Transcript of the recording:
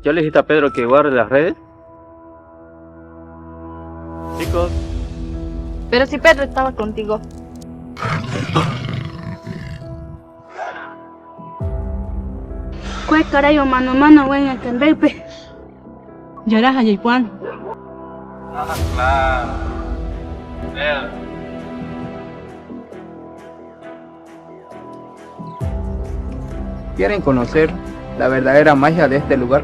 ¿Ya le dijiste a Pedro que guarde las redes? Chicos, Pero si Pedro estaba contigo. ¿Cuál carajo mano a mano voy a entender, pe? Lloras a Juan. claro. ¿Quieren conocer la verdadera magia de este lugar?